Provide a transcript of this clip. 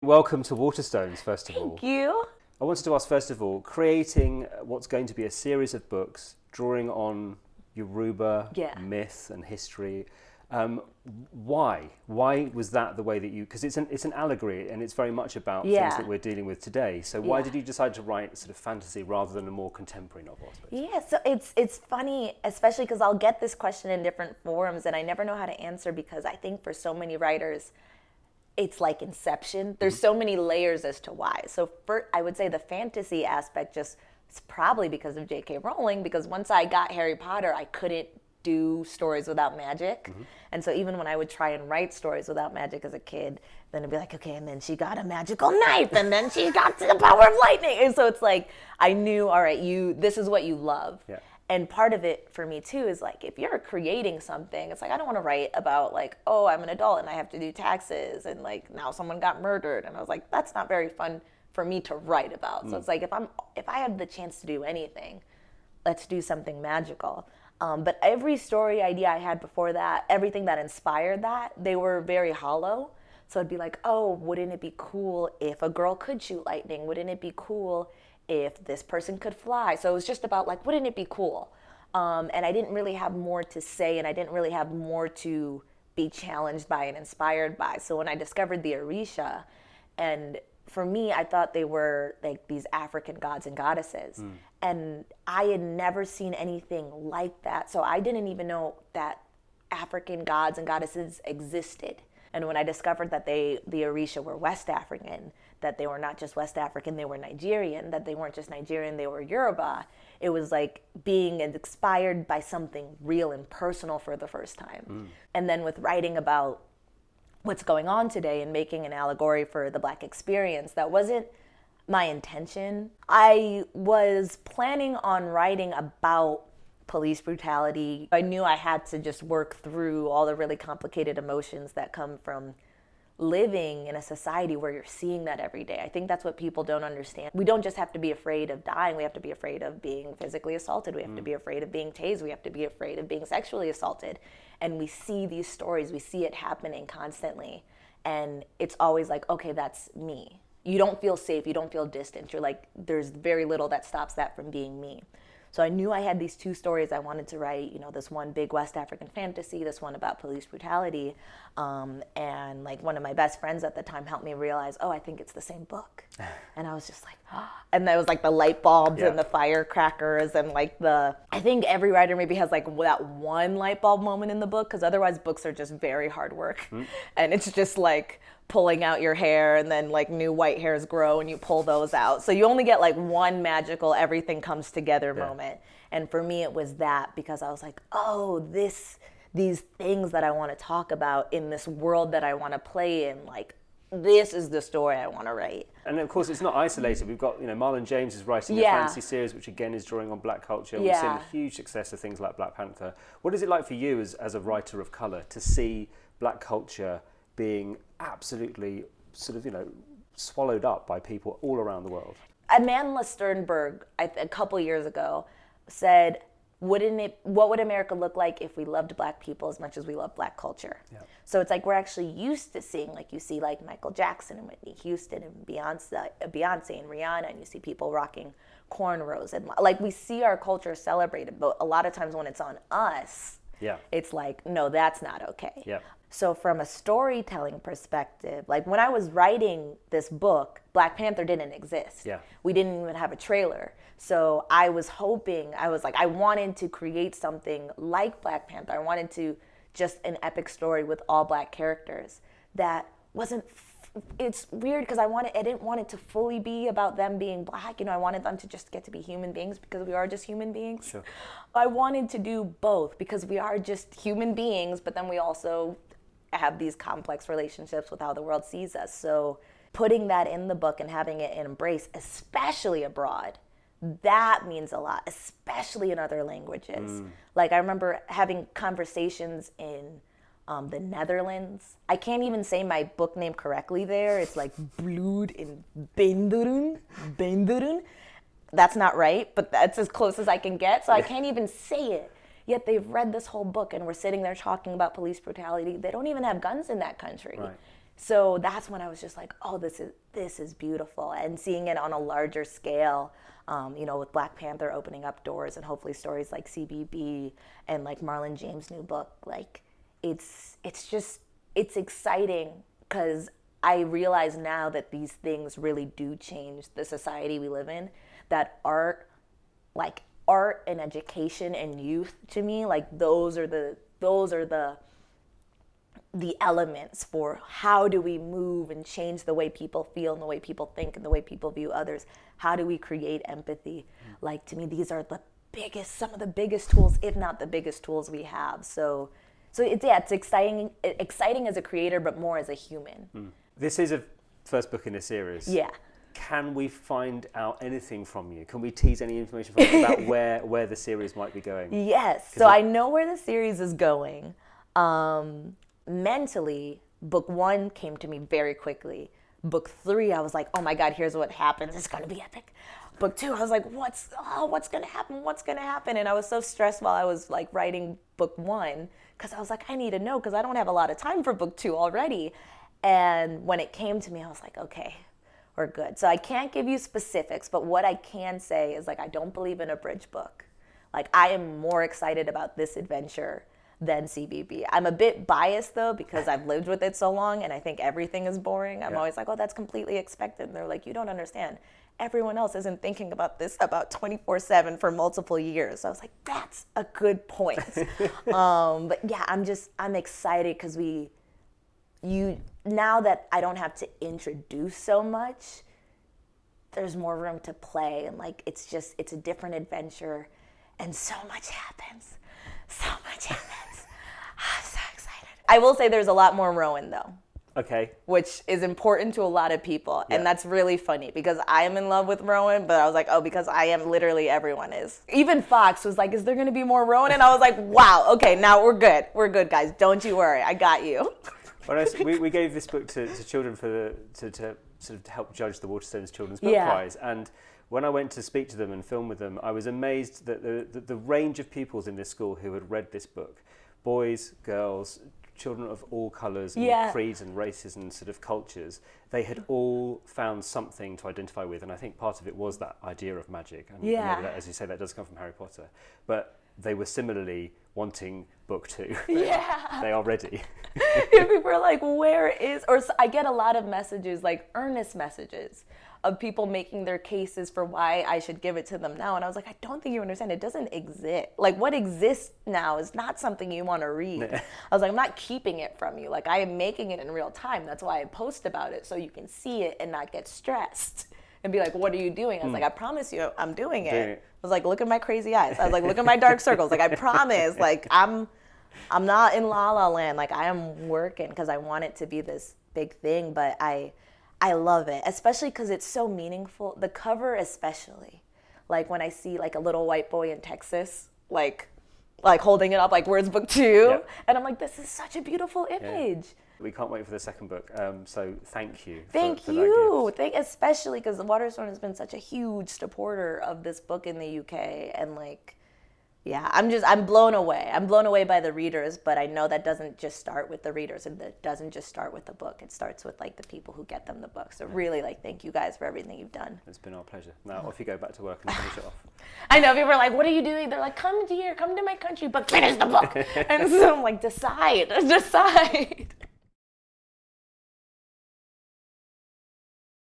Welcome to Waterstones, first of all. Thank you. I wanted to ask, first of all, creating what's going to be a series of books, drawing on Yoruba myth and history. Why? Why was that the way that you... Because it's an allegory and it's very much about things that we're dealing with today. So why did you decide to write sort of fantasy rather than a more contemporary novel, I suppose? Yeah, so it's funny, especially because I'll get this question in different forums and I never know how to answer because I think for so many writers, it's like Inception. There's so many layers as to why. So I would say the fantasy aspect it's probably because of J.K. Rowling, because once I got Harry Potter, I couldn't do stories without magic. And so even when I would try and write stories without magic as a kid, then it'd be like, okay, and then she got a magical knife, and then she got to the power of lightning. And so it's like, I knew, all right, this is what you love. Yeah. And part of it for me too is like, if you're creating something, it's like, I don't want to write about like, oh, I'm an adult and I have to do taxes and like now someone got murdered. And I was like, that's not very fun for me to write about. So it's like, if I had the chance to do anything, let's do something magical. But every story idea I had before that, everything that inspired that, they were very hollow. So it'd be like, oh, wouldn't it be cool if a girl could shoot lightning? Wouldn't it be cool if this person could fly? So it was just about like, wouldn't it be cool? And I didn't really have more to say, and I didn't really have more to be challenged by and inspired by. So when I discovered the Orisha, and for me, I thought they were like these African gods and goddesses. And I had never seen anything like that. So I didn't even know that African gods and goddesses existed. And when I discovered that the Orisha were West African, that they were not just West African, they were Nigerian, that they weren't just Nigerian, they were Yoruba, it was like being inspired by something real and personal for the first time. And then with writing about what's going on today and making an allegory for the Black experience, that wasn't my intention. I was planning on writing about police brutality. I knew I had to just work through all the really complicated emotions that come from living in a society where you're seeing that every day. I think that's what people don't understand. We don't just have to be afraid of dying. We have to be afraid of being physically assaulted. We have to be afraid of being tased. We have to be afraid of being sexually assaulted. And we see these stories. We see it happening constantly. And it's always like, okay, that's me. You don't feel safe. You don't feel distant. You're like, there's very little that stops that from being me. So I knew I had these two stories I wanted to write, this one big West African fantasy, this one about police brutality. And like one of my best friends at the time helped me realize, oh, I think it's the same book. And I was just like, oh. And there was like the light bulbs and the firecrackers and like I think every writer maybe has like that one light bulb moment in the book, because otherwise books are just very hard work. And it's just like pulling out your hair and then like new white hairs grow and you pull those out. So you only get like one magical everything comes together moment. And for me it was that, because I was like, oh, these things that I want to talk about in this world that I want to play in, like this is the story I want to write. And of course it's not isolated. We've got, Marlon James is writing a fantasy series which again is drawing on Black culture. We've seen a huge success of things like Black Panther. What is it like for you as a writer of colour to see Black culture being absolutely sort of, swallowed up by people all around the world? Amanda Sternberg, a couple years ago, said, what would America look like if we loved Black people as much as we love Black culture? Yeah. So it's like we're actually used to seeing, like you see like Michael Jackson and Whitney Houston and Beyonce and Rihanna, and you see people rocking cornrows. And like we see our culture celebrated, but a lot of times when it's on us, it's like, no, that's not okay. Yeah. So from a storytelling perspective, like when I was writing this book, Black Panther didn't exist. Yeah. We didn't even have a trailer. So I was like, I wanted to create something like Black Panther. I wanted to just an epic story with all Black characters that wasn't, it's weird because I didn't want it to fully be about them being Black. I wanted them to just get to be human beings because we are just human beings. Sure. I wanted to do both because we are just human beings, but then we also have these complex relationships with how the world sees us. So putting that in the book and having it embraced, especially abroad, that means a lot, especially in other languages. Like I remember having conversations in the Netherlands. I can't even say my book name correctly there. It's like Bloed in Beenderen. That's not right, but that's as close as I can get. So I can't even say it. Yet they've read this whole book and we're sitting there talking about police brutality. They don't even have guns in that country. Right. So that's when I was just like, oh, this is beautiful. And seeing it on a larger scale, with Black Panther opening up doors, and hopefully stories like CBB and like Marlon James' new book, like it's exciting, because I realize now that these things really do change the society we live in. That art and education and youth, to me, like those are the elements for how do we move and change the way people feel and the way people think and the way people view others. How do we create empathy? Like, to me, these are some of the biggest tools, if not the biggest tools we have. So it's exciting as a creator, but more as a human. This is a first book in a series. Yeah. Can we find out anything from you? Can we tease any information from you about where the series might be going? Yes. So I know where the series is going. Mentally, book 1 came to me very quickly. Book 3, I was like, oh my God, here's what happens. It's going to be epic. Book 2, I was like, what's going to happen? What's going to happen? And I was so stressed while I was like writing book 1, because I was like, I need to know, because I don't have a lot of time for book 2 already. And when it came to me, I was like, okay, we're good. So I can't give you specifics, but what I can say is, like, I don't believe in a bridge book. Like, I am more excited about this adventure than CBB. I'm a bit biased, though, because I've lived with it so long and I think everything is boring. I'm always like, oh, that's completely expected. And they're like, you don't understand. Everyone else isn't thinking about this about 24/7 for multiple years. So I was like, that's a good point. But yeah, I'm excited because now that I don't have to introduce so much, there's more room to play, and like it's a different adventure, and so much happens. I'm so excited. I will say there's a lot more Rowan, though. Okay. Which is important to a lot of people. Yeah. And that's really funny, because I am in love with Rowan, but I was like, oh, because I am, literally everyone is. Even Fox was like, is there going to be more Rowan? And I was like, wow, okay, now we're good. We're good, guys. Don't you worry. I got you. Well, we gave this book to children to sort of help judge the Waterstones Children's Book Prize. And when I went to speak to them and film with them, I was amazed that the range of pupils in this school who had read this book, boys, girls, children of all colours and creeds and races and sort of cultures, they had all found something to identify with. And I think part of it was that idea of magic. And maybe that, as you say, that does come from Harry Potter. But they were similarly wanting book 2. Yeah. They are ready. People are like, I get a lot of messages, like earnest messages, of people making their cases for why I should give it to them now. And I was like, I don't think you understand. It doesn't exist. Like, what exists now is not something you want to read. I was like, I'm not keeping it from you. Like, I am making it in real time. That's why I post about it, so you can see it and not get stressed and be like, what are you doing? I was like, I promise you, I'm doing it. I was like, look at my crazy eyes. I was like, look at my dark circles. Like, I promise. Like, I'm not in La La Land. Like, I am working because I want it to be this big thing. But I love it, especially because it's so meaningful. The cover especially. Like, when I see, like, a little white boy in Texas, like holding it up, like, where's book 2? Yep. And I'm like, this is such a beautiful image. Yeah. We can't wait for the second book. So thank you. Thank you. Especially because the Waterstone has been such a huge supporter of this book in the UK. And, like, yeah, I'm blown away. I'm blown away by the readers, but I know that doesn't just start with the readers, and that doesn't just start with the book. It starts with, like, the people who get them the book. So really, like, thank you guys for everything you've done. It's been our pleasure. Now off you go back to work and finish it off. I know, people are like, what are you doing? They're like, come to my country, but finish the book. And so I'm like, decide.